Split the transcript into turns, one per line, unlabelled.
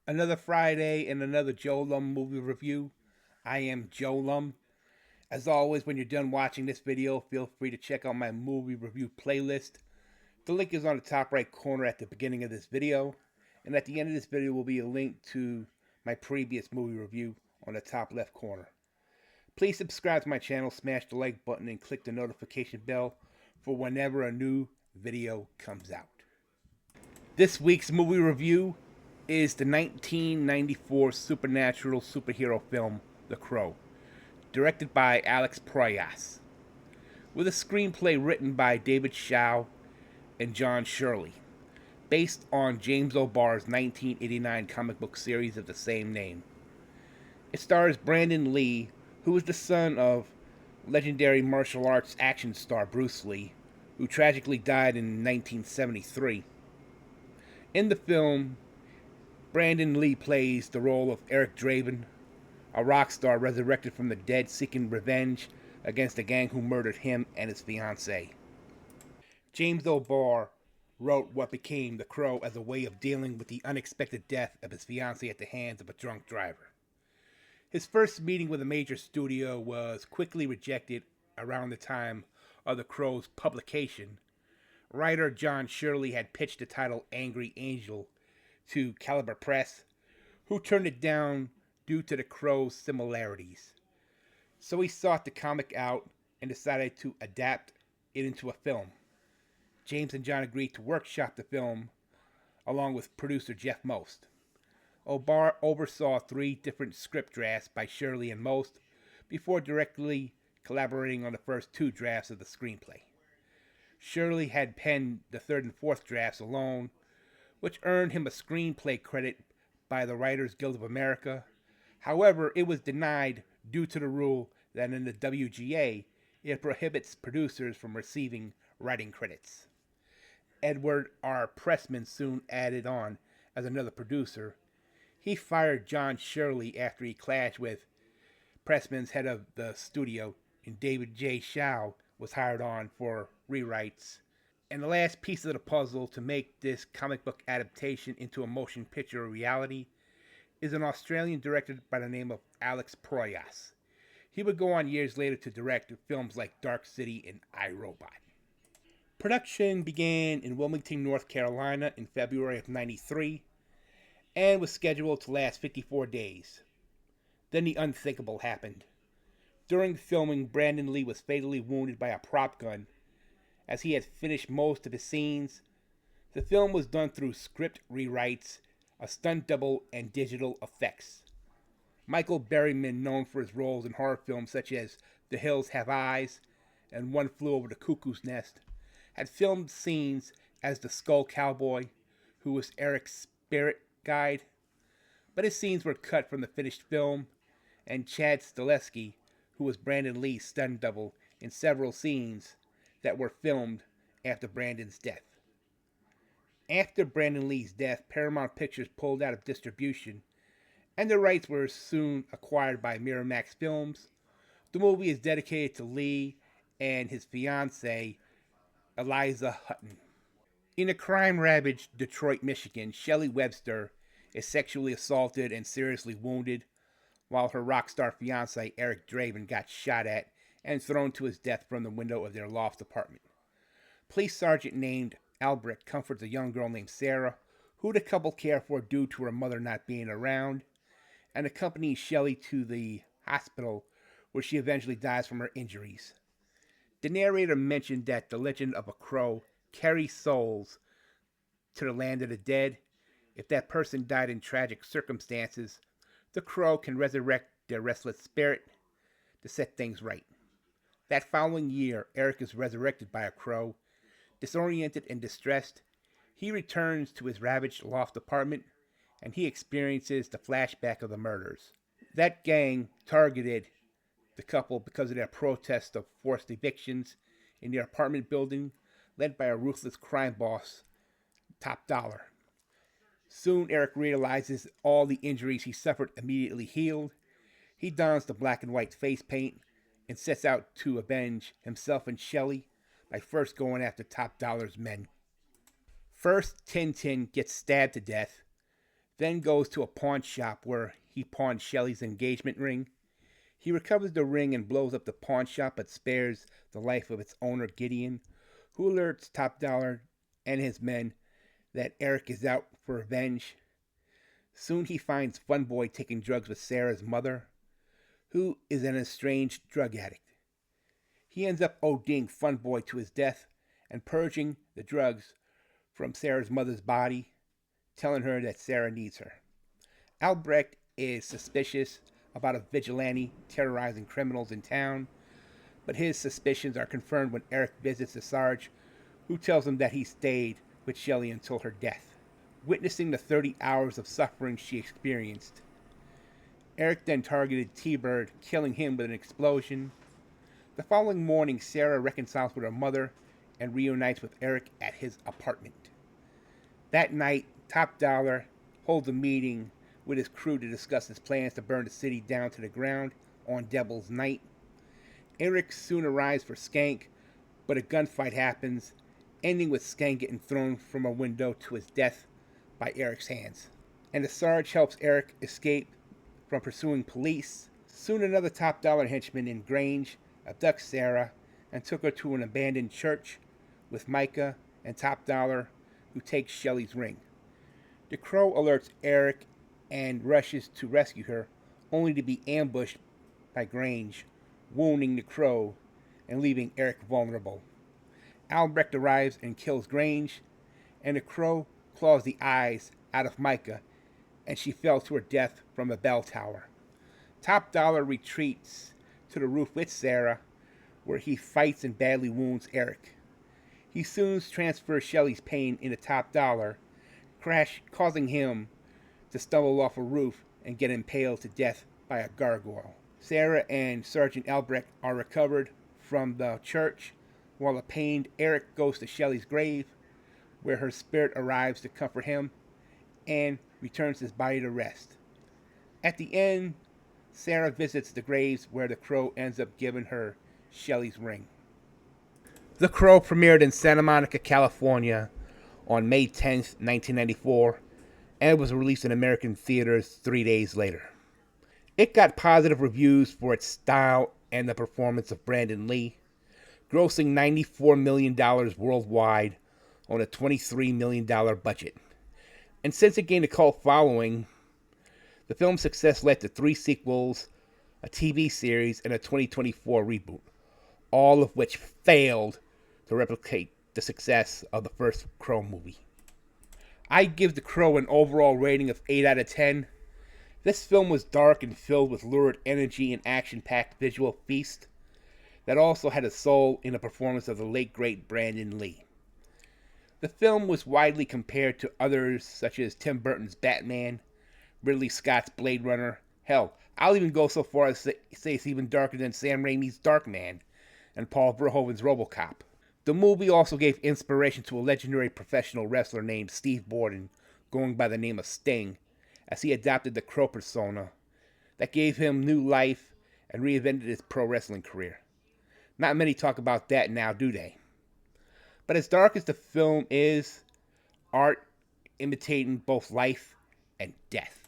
Another Friday and another JoeLumb movie review. I am JoeLumb. As always, when you're done watching this video, feel free to check out my movie review playlist. The link is on the top right corner at the beginning of this video, and at the end of this video will be a link to my previous movie review on the top left corner. Please subscribe to my channel, smash the like button, and click the notification bell for whenever a new video comes out. This week's movie review is the 1994 supernatural superhero film, The Crow, directed by Alex Proyas, with a screenplay written by David Shaw and John Shirley, based on James O'Barr's 1989 comic book series of the same name. It stars Brandon Lee, who is the son of legendary martial arts action star Bruce Lee, who tragically died in 1973. In the film, Brandon Lee plays the role of Eric Draven, a rock star resurrected from the dead seeking revenge against a gang who murdered him and his fiancée. James O'Barr wrote what became The Crow as a way of dealing with the unexpected death of his fiancée at the hands of a drunk driver. His first meeting with a major studio was quickly rejected around the time of The Crow's publication. Writer John Shirley had pitched the title Angry Angel to Caliber Press, who turned it down due to The Crow's similarities. So he sought the comic out and decided to adapt it into a film. James and John agreed to workshop the film along with producer Jeff Most. O'Barr oversaw 3 different script drafts by Shirley and Most before directly collaborating on the first 2 drafts of the screenplay. Shirley had penned the 3rd and 4th drafts alone, which earned him a screenplay credit by the Writers Guild of America. However, it was denied due to the rule that in the WGA, it prohibits producers from receiving writing credits. Edward R. Pressman soon added on as another producer. He fired John Shirley after he clashed with Pressman's head of the studio, and David J. Shaw was hired on for rewrites. And the last piece of the puzzle to make this comic book adaptation into a motion picture reality is an Australian director by the name of Alex Proyas. He would go on years later to direct films like Dark City and I, Robot. Production began in Wilmington, North Carolina in February of '93 and was scheduled to last 54 days. Then the unthinkable happened. During filming, Brandon Lee was fatally wounded by a prop gun as he had finished most of his scenes. The film was done through script rewrites, a stunt double, and digital effects. Michael Berryman, known for his roles in horror films such as The Hills Have Eyes and One Flew Over the Cuckoo's Nest, had filmed scenes as the Skull Cowboy, who was Eric's spirit guide. But his scenes were cut from the finished film, and Chad Stileski, who was Brandon Lee's stunt double in several scenes that were filmed after Brandon's death. After Brandon Lee's death, Paramount Pictures pulled out of distribution, and the rights were soon acquired by Miramax Films. The movie is dedicated to Lee and his fiancée, Eliza Hutton. In a crime-ravaged Detroit, Michigan, Shelley Webster is sexually assaulted and seriously wounded, while her rock star fiancé, Eric Draven, got shot at and thrown to his death from the window of their loft apartment. Police sergeant named Albrecht comforts a young girl named Sarah, who the couple care for due to her mother not being around, and accompanies Shelley to the hospital where she eventually dies from her injuries. The narrator mentioned that the legend of a crow carries souls to the land of the dead. If that person died in tragic circumstances, the crow can resurrect their restless spirit to set things right. That following year, Eric is resurrected by a crow. Disoriented and distressed, he returns to his ravaged loft apartment, and he experiences the flashback of the murders. That gang targeted the couple because of their protest of forced evictions in their apartment building, led by a ruthless crime boss, Top Dollar. Soon, Eric realizes all the injuries he suffered immediately healed. He dons the black and white face paint and sets out to avenge himself and Shelley by first going after Top Dollar's men. First, Tintin gets stabbed to death. then goes to a pawn shop where he pawns Shelley's engagement ring. He recovers the ring and blows up the pawn shop but spares the life of its owner, Gideon, who alerts Top Dollar and his men that Eric is out for revenge. Soon he finds Fun Boy taking drugs with Sarah's mother, who is an estranged drug addict. He ends up ODing Fun Boy to his death and purging the drugs from Sarah's mother's body, telling her that Sarah needs her. Albrecht is suspicious about a vigilante terrorizing criminals in town, but his suspicions are confirmed when Eric visits the Sarge, who tells him that he stayed with Shelley until her death, witnessing the 30 hours of suffering she experienced. Eric then targeted T-Bird, killing him with an explosion. The following morning, Sarah reconciles with her mother and reunites with Eric at his apartment. That night, Top Dollar holds a meeting with his crew to discuss his plans to burn the city down to the ground on Devil's Night. Eric soon arrives for Skank, but a gunfight happens, ending with Skank getting thrown from a window to his death by Eric's hands. And the Sarge helps Eric escape from pursuing police. Soon another Top Dollar henchman named Grange abducts Sarah and took her to an abandoned church with Micah and Top Dollar, who takes Shelley's ring. The Crow alerts Eric and rushes to rescue her, only to be ambushed by Grange, wounding the Crow and leaving Eric vulnerable. Albrecht arrives and kills Grange, and the Crow claws the eyes out of Micah, and she fell to her death from a bell tower. Top Dollar retreats to the roof with Sarah, where he fights and badly wounds Eric. He soon transfers Shelley's pain into Top Dollar, causing him to stumble off a roof and get impaled to death by a gargoyle. Sarah and Sergeant Albrecht are recovered from the church, while a pained Eric goes to Shelley's grave, where her spirit arrives to comfort him and returns his body to rest. At the end, Sarah visits the graves where the Crow ends up giving her Shelley's ring. The Crow premiered in Santa Monica, California on May 10th, 1994, and was released in American theaters 3 days later. It got positive reviews for its style and the performance of Brandon Lee, grossing $94 million worldwide on a $23 million budget. And since it gained a cult following, the film's success led to 3 sequels, a TV series, and a 2024 reboot, all of which failed to replicate the success of the first Crow movie. I give The Crow an overall rating of 8 out of 10. This film was dark and filled with lurid energy and action-packed visual feast that also had a soul in the performance of the late great Brandon Lee. The film was widely compared to others such as Tim Burton's Batman, Ridley Scott's Blade Runner. Hell, I'll even go so far as to say it's even darker than Sam Raimi's Darkman and Paul Verhoeven's RoboCop. The movie also gave inspiration to a legendary professional wrestler named Steve Borden, going by the name of Sting, as he adopted the Crow persona that gave him new life and reinvented his pro wrestling career. Not many talk about that now, do they? But as dark as the film is, art imitating both life and death.